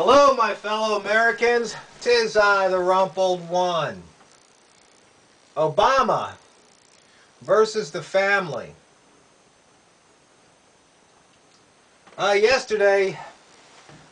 Hello, my fellow Americans. 'Tis I, the rumpled one. Obama versus the family. Yesterday,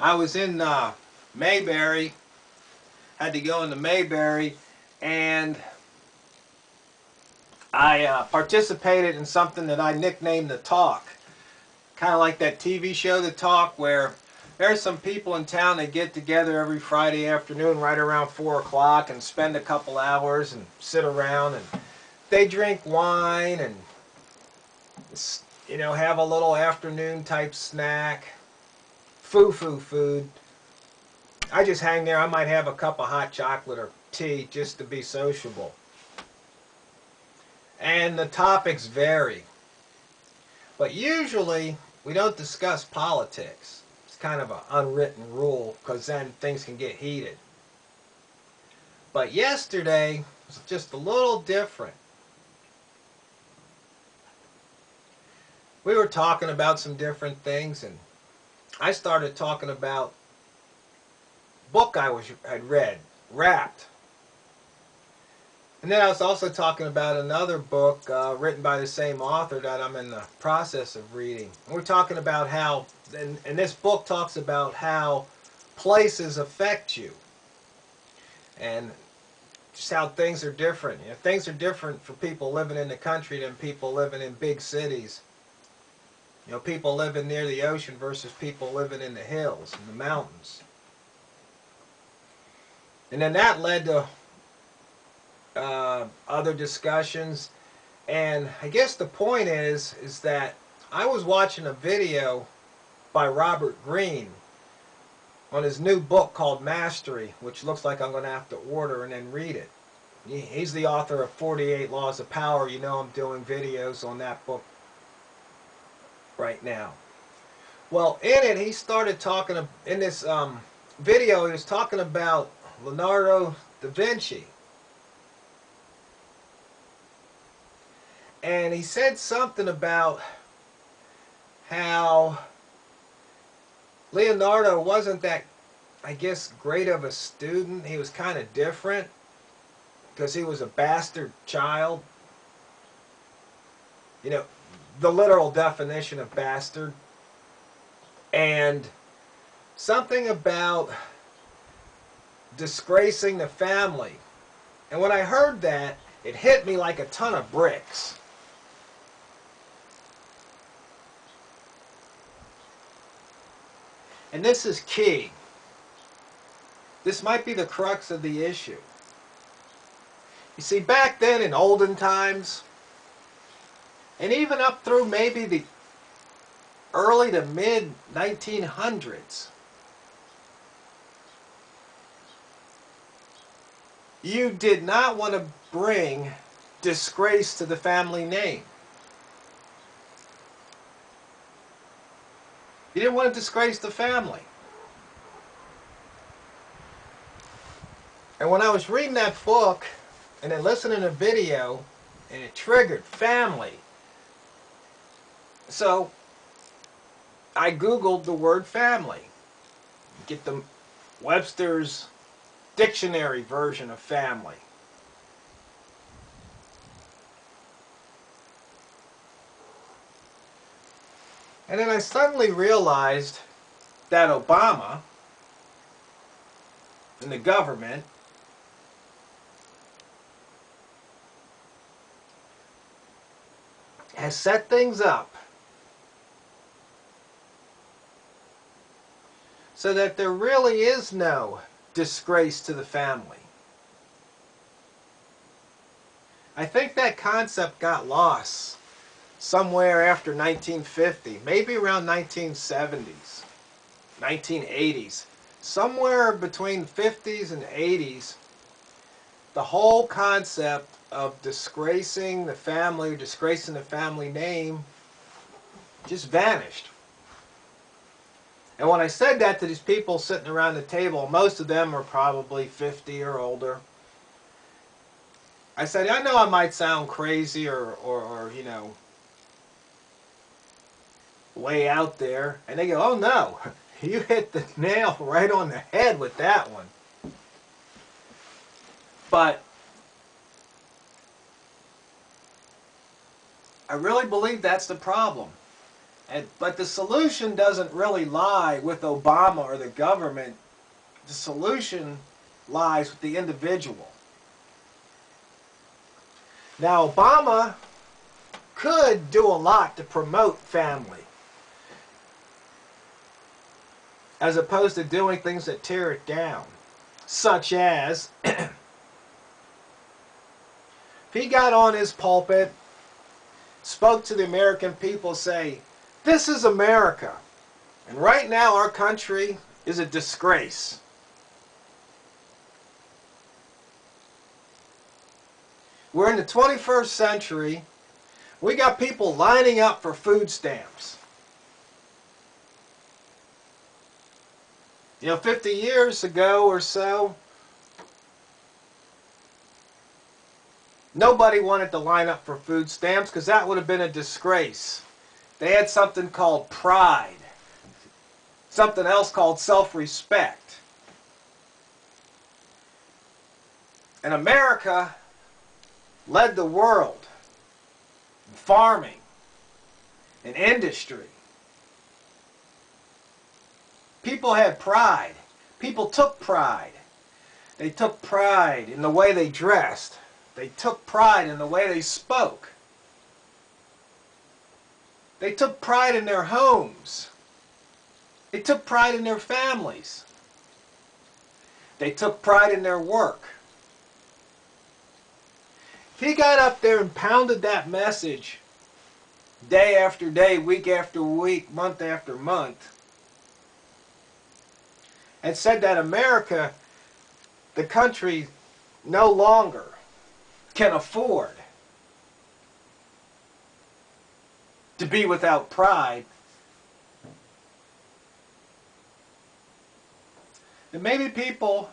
I was in Mayberry. Had to go into Mayberry, and I participated in something that I nicknamed The Talk. Kind of like that TV show, The Talk, where there's some people in town that get together every Friday afternoon right around 4 o'clock and spend a couple hours and sit around, and they drink wine and, you know, have a little afternoon type snack, foo-foo food. I just hang there. I might have a cup of hot chocolate or tea just to be sociable. And the topics vary. But usually we don't discuss politics. It's kind of an unwritten rule because then things can get heated. But yesterday was just a little different. We were talking about some different things, and I started talking about a book I had read, Wrapped. And then I was also talking about another book written by the same author that I'm in the process of reading. And we're talking about how, and this book talks about how places affect you. And just how things are different. You know, things are different for people living in the country than people living in big cities. You know, people living near the ocean versus people living in the hills and the mountains. And then that led to other discussions, and I guess the point is that I was watching a video by Robert Greene on his new book called Mastery, which looks like I'm going to have to order and then read it. He's the author of 48 Laws of Power. You know, I'm doing videos on that book right now. Well, in it, he started talking, in this video, he was talking about Leonardo da Vinci. And he said something about how Leonardo wasn't that, I guess, great of a student. He was kind of different because he was a bastard child. You know, the literal definition of bastard. And something about disgracing the family. And when I heard that, it hit me like a ton of bricks. And this is key. This might be the crux of the issue. You see, back then in olden times, and even up through maybe the early to mid 1900s, you did not want to bring disgrace to the family name. You didn't want to disgrace the family. And when I was reading that book and then listening to the video, and it triggered family. So I Googled the word family. Get the Webster's dictionary version of family. And then I suddenly realized that Obama and the government has set things up so that there really is no disgrace to the family. I think that concept got lost somewhere after 1950, maybe around 1970s, 1980s. Somewhere between 50s and 80s, the whole concept of disgracing the family, disgracing the family name, just vanished. And when I said that to these people sitting around the table, most of them were probably 50 or older, I said, I know I might sound crazy or you know, way out there. And they go, oh no, You hit the nail right on the head with that one. But I really believe that's the problem. But the solution doesn't really lie with Obama or the government. The solution lies with the individual. Now, Obama could do a lot to promote family, as opposed to doing things that tear it down. Such as, if he got on his pulpit, spoke to the American people, say, "This is America, and right now our country is a disgrace. We're in the 21st century. We got people lining up for food stamps. 50 years ago or so, nobody wanted to line up for food stamps because that would have been a disgrace. They had something called pride, something else called self-respect. And America led the world in farming, in industry. People had pride. People took pride. They took pride in the way they dressed. They took pride in the way they spoke. They took pride in their homes. They took pride in their families. They took pride in their work. If he got up there and pounded that message day after day, week after week, month after month, and said that America, the country, no longer can afford to be without pride, then maybe people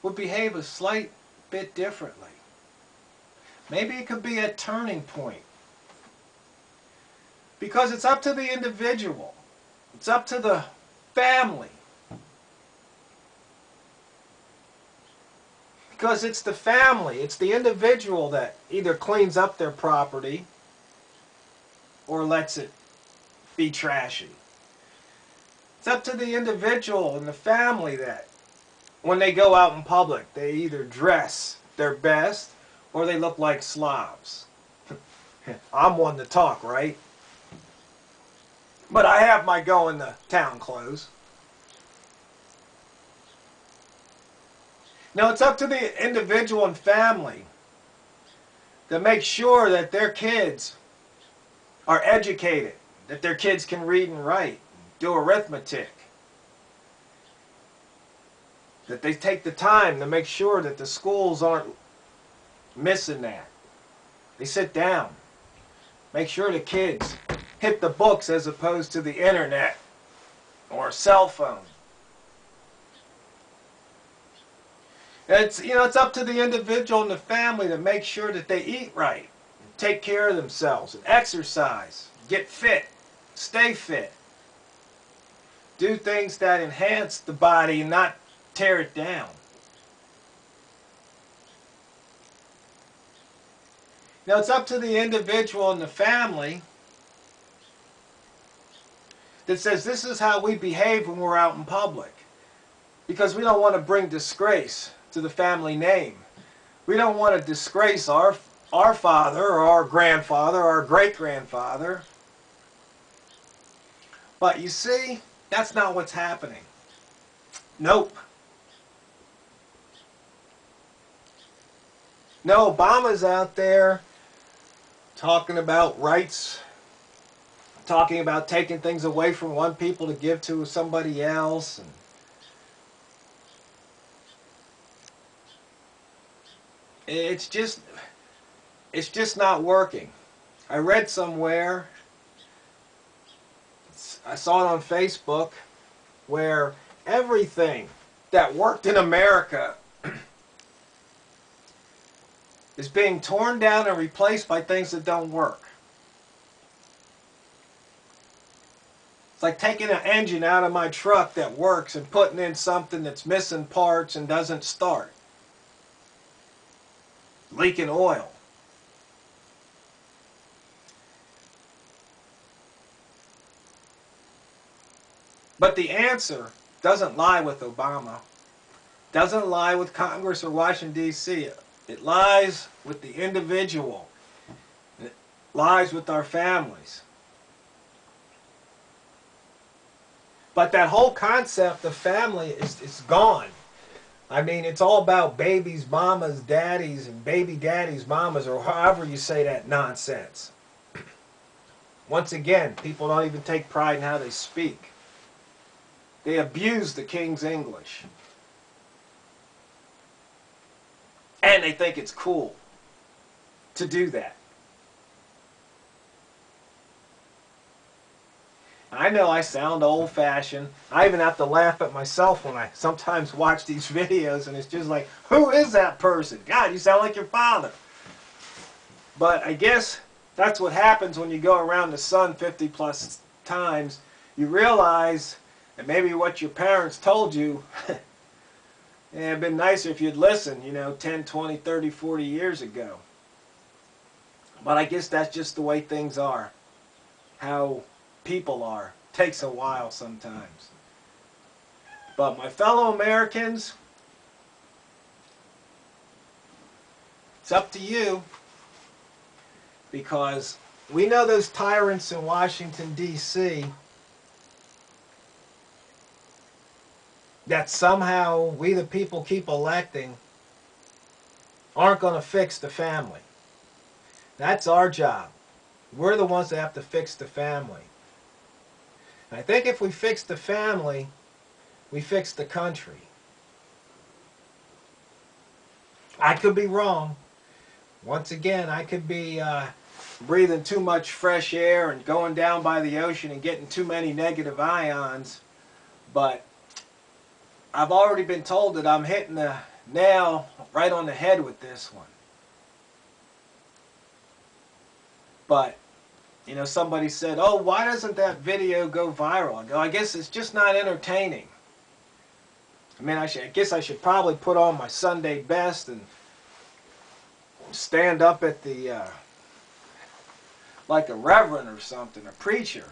would behave a slight bit differently. Maybe it could be a turning point. Because it's up to the individual. It's up to the family. Because it's the family, it's the individual that either cleans up their property or lets it be trashy. It's up to the individual and the family that when they go out in public, they either dress their best or they look like slobs. I'm one to talk, right? But I have my going to town clothes. Now it's up to the individual and family to make sure that their kids are educated, that their kids can read and write, do arithmetic, that they take the time to make sure that the schools aren't missing that. They sit down, make sure the kids hit the books as opposed to the internet or a cell phone. It's up to the individual and the family to make sure that they eat right, and take care of themselves, and exercise, get fit, stay fit. Do things that enhance the body and not tear it down. Now it's up to the individual and the family that says this is how we behave when we're out in public. Because we don't want to bring disgrace to the family name. We don't want to disgrace our father or our grandfather or our great-grandfather. But you see, that's not what's happening. Nope. No, Obama's out there talking about rights, talking about taking things away from one people to give to somebody else. And it's just not working. I read somewhere, I saw it on Facebook, where everything that worked in America is being torn down and replaced by things that don't work. It's like taking an engine out of my truck that works and putting in something that's missing parts and doesn't start. Leaking oil. But the answer doesn't lie with Obama. Doesn't lie with Congress or Washington, D.C. It lies with the individual. It lies with our families. But that whole concept of family is gone. I mean, it's all about babies, mamas, daddies, and baby daddies, mamas, or however you say that nonsense. Once again, people don't even take pride in how they speak. They abuse the King's English. And they think it's cool to do that. I know I sound old-fashioned. I even have to laugh at myself when I sometimes watch these videos, and it's just like, who is that person? God, you sound like your father. But I guess that's what happens when you go around the sun 50 plus times. You realize that maybe what your parents told you, it'd been nicer if you'd listened, 10, 20, 30, 40 years ago. But I guess that's just the way things are. How people are. Takes a while sometimes. But my fellow Americans, it's up to you, because we know those tyrants in Washington, D.C. that somehow we the people keep electing aren't going to fix the family. That's our job. We're the ones that have to fix the family. And I think if we fix the family, we fix the country. I could be wrong. Once again, I could be breathing too much fresh air and going down by the ocean and getting too many negative ions. But I've already been told that I'm hitting the nail right on the head with this one. But somebody said, oh, why doesn't that video go viral? I go, I guess it's just not entertaining. I mean, I guess I should probably put on my Sunday best and stand up at the, like a reverend or something, a preacher.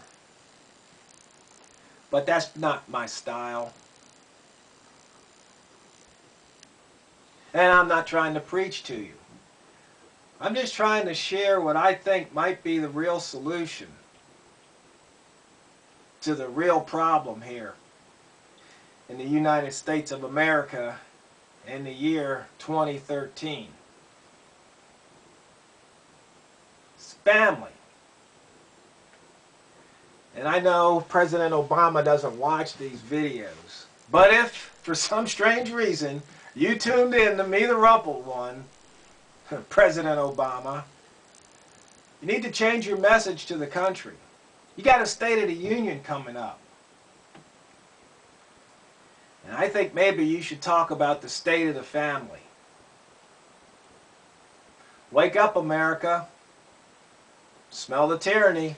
But that's not my style. And I'm not trying to preach to you. I'm just trying to share what I think might be the real solution to the real problem here in the United States of America in the year 2013. It's family. And I know President Obama doesn't watch these videos, but if for some strange reason you tuned in to me, the Rumpled One, President Obama, you need to change your message to the country. You got a State of the Union coming up. And I think maybe you should talk about the state of the family. Wake up, America. Smell the tyranny.